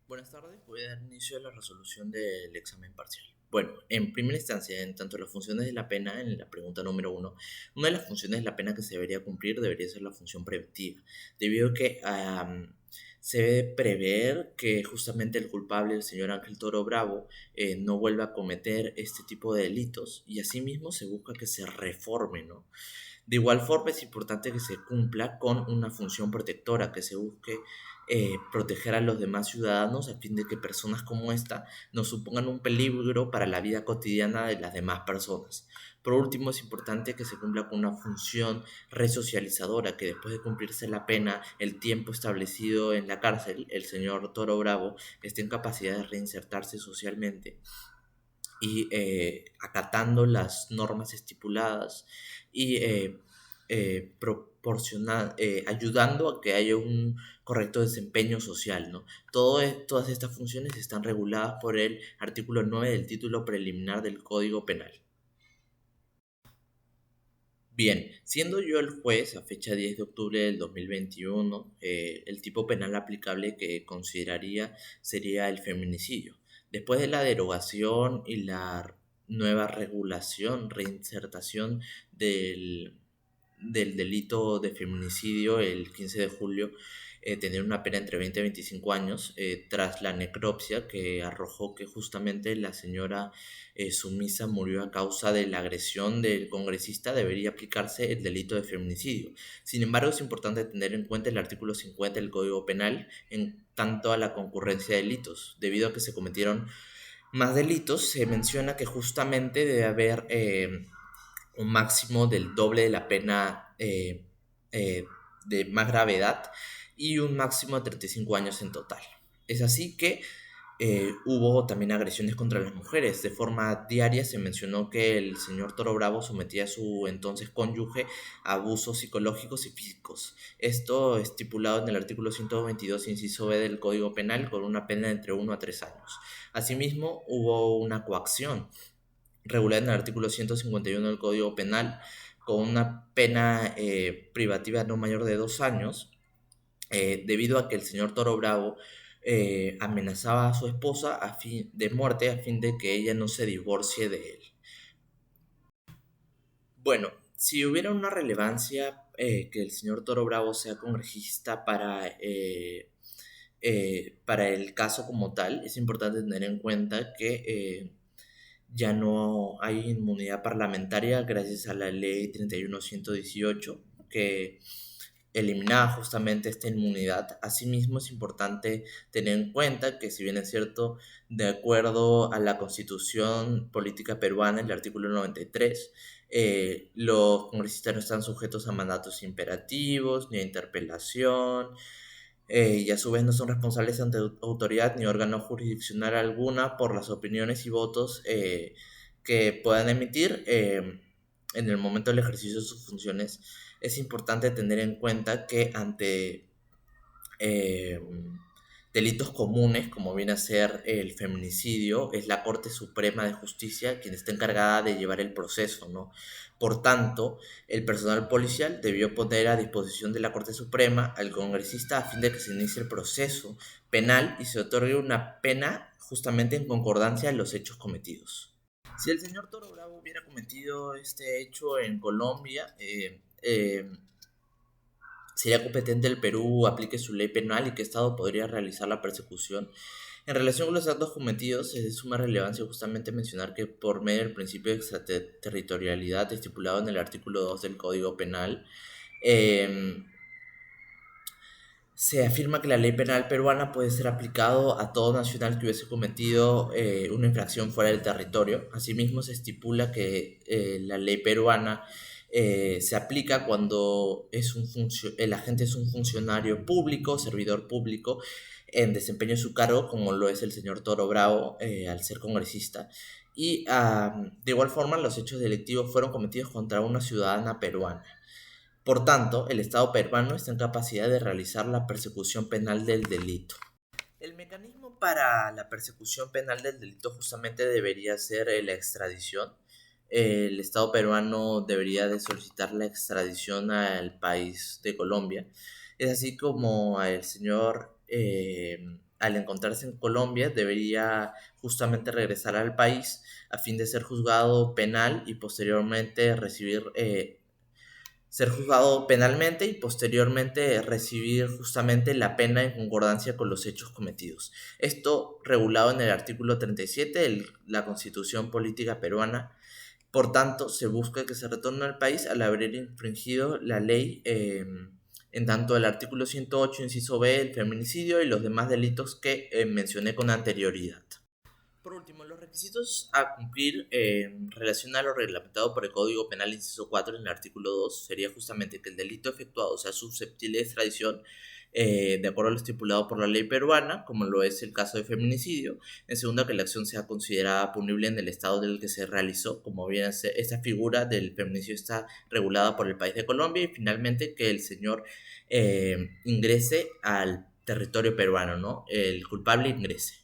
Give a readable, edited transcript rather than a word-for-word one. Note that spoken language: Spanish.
Buenas tardes, voy a dar inicio a la resolución del examen parcial. Bueno, en primera instancia, en tanto las funciones de la pena, en la pregunta número uno, una de las funciones de la pena que se debería cumplir debería ser la función preventiva, debido a que se debe prever que justamente el culpable, el señor Ángel Toro Bravo, no vuelva a cometer este tipo de delitos y asimismo se busca que se reforme, ¿no? De igual forma, es importante que se cumpla con una función protectora, que se busque proteger a los demás ciudadanos a fin de que personas como esta no supongan un peligro para la vida cotidiana de las demás personas. Por último, es importante que se cumpla con una función resocializadora, que después de cumplirse la pena, el tiempo establecido en la cárcel, el señor Toro Bravo esté en capacidad de reinsertarse socialmente y acatando las normas estipuladas y ayudando a que haya un correcto desempeño social, ¿no? Todas estas funciones están reguladas por el artículo 9 del título preliminar del Código Penal. Bien, siendo yo el juez a fecha 10 de octubre del 2021, el tipo penal aplicable que consideraría sería el feminicidio. Después de la derogación y la nueva regulación, reinsertación del, del delito de feminicidio el 15 de julio, tener una pena entre 20 y 25 años, tras la necropsia que arrojó que justamente la señora sumisa murió a causa de la agresión del congresista, debería aplicarse el delito de feminicidio. Sin embargo, es importante tener en cuenta el artículo 50 del Código Penal en tanto a la concurrencia de delitos. Debido a que se cometieron más delitos, se menciona que justamente debe haber un máximo del doble de la pena de más gravedad y un máximo de 35 años en total. Es así que hubo también agresiones contra las mujeres. De forma diaria se mencionó que el señor Toro Bravo sometía a su entonces cónyuge a abusos psicológicos y físicos. Esto estipulado en el artículo 122, inciso B del Código Penal, con una pena de entre 1 a 3 años. Asimismo, hubo una coacción regulada en el artículo 151 del Código Penal, con una pena privativa no mayor de 2 años, debido a que el señor Toro Bravo amenazaba a su esposa a fin de muerte a fin de que ella no se divorcie de él. Bueno, si hubiera una relevancia que el señor Toro Bravo sea congresista para el caso como tal, es importante tener en cuenta que ya no hay inmunidad parlamentaria gracias a la ley 31118 que eliminaba justamente esta inmunidad. Asimismo, es importante tener en cuenta que, si bien es cierto, de acuerdo a la Constitución Política Peruana, el artículo 93, los congresistas no están sujetos a mandatos imperativos ni a interpelación, y a su vez no son responsables ante autoridad ni órgano jurisdiccional alguna por las opiniones y votos que puedan emitir en el momento del ejercicio de sus funciones. Es importante tener en cuenta que ante eh, delitos comunes, como viene a ser el feminicidio, es la Corte Suprema de Justicia quien está encargada de llevar el proceso, ¿no? Por tanto, el personal policial debió poner a disposición de la Corte Suprema al congresista a fin de que se inicie el proceso penal y se otorgue una pena justamente en concordancia a los hechos cometidos. Si el señor Toro Bravo hubiera cometido este hecho en Colombia, sería competente el Perú aplique su ley penal y qué Estado podría realizar la persecución. En relación con los actos cometidos, es de suma relevancia justamente mencionar que por medio del principio de extraterritorialidad estipulado en el artículo 2 del Código Penal, eh, se afirma que la ley penal peruana puede ser aplicado a todo nacional que hubiese cometido una infracción fuera del territorio. Asimismo, se estipula que la ley peruana se aplica cuando el agente es un funcionario público, servidor público, en desempeño de su cargo, como lo es el señor Toro Bravo al ser congresista. Y de igual forma, los hechos delictivos fueron cometidos contra una ciudadana peruana. Por tanto, el Estado peruano está en capacidad de realizar la persecución penal del delito. El mecanismo para la persecución penal del delito justamente debería ser la extradición. El Estado peruano debería de solicitar la extradición al país de Colombia. Es así como el señor al encontrarse en Colombia, debería justamente regresar al país a fin de ser juzgado penal y posteriormente ser juzgado penalmente y posteriormente recibir justamente la pena en concordancia con los hechos cometidos. Esto regulado en el artículo 37 de la Constitución Política Peruana. Por tanto, se busca que se retorne al país al haber infringido la ley en tanto el artículo 108, inciso B, el feminicidio y los demás delitos que mencioné con anterioridad. Por último, los requisitos a cumplir en relación a lo reglamentado por el Código Penal, inciso 4, en el artículo 2, sería justamente que el delito efectuado sea susceptible de extradición de acuerdo a lo estipulado por la ley peruana, como lo es el caso de feminicidio. En segunda, que la acción sea considerada punible en el estado del que se realizó, como bien esta figura del feminicidio está regulada por el país de Colombia. Y finalmente, que el señor ingrese al territorio peruano, ¿no? El culpable ingrese.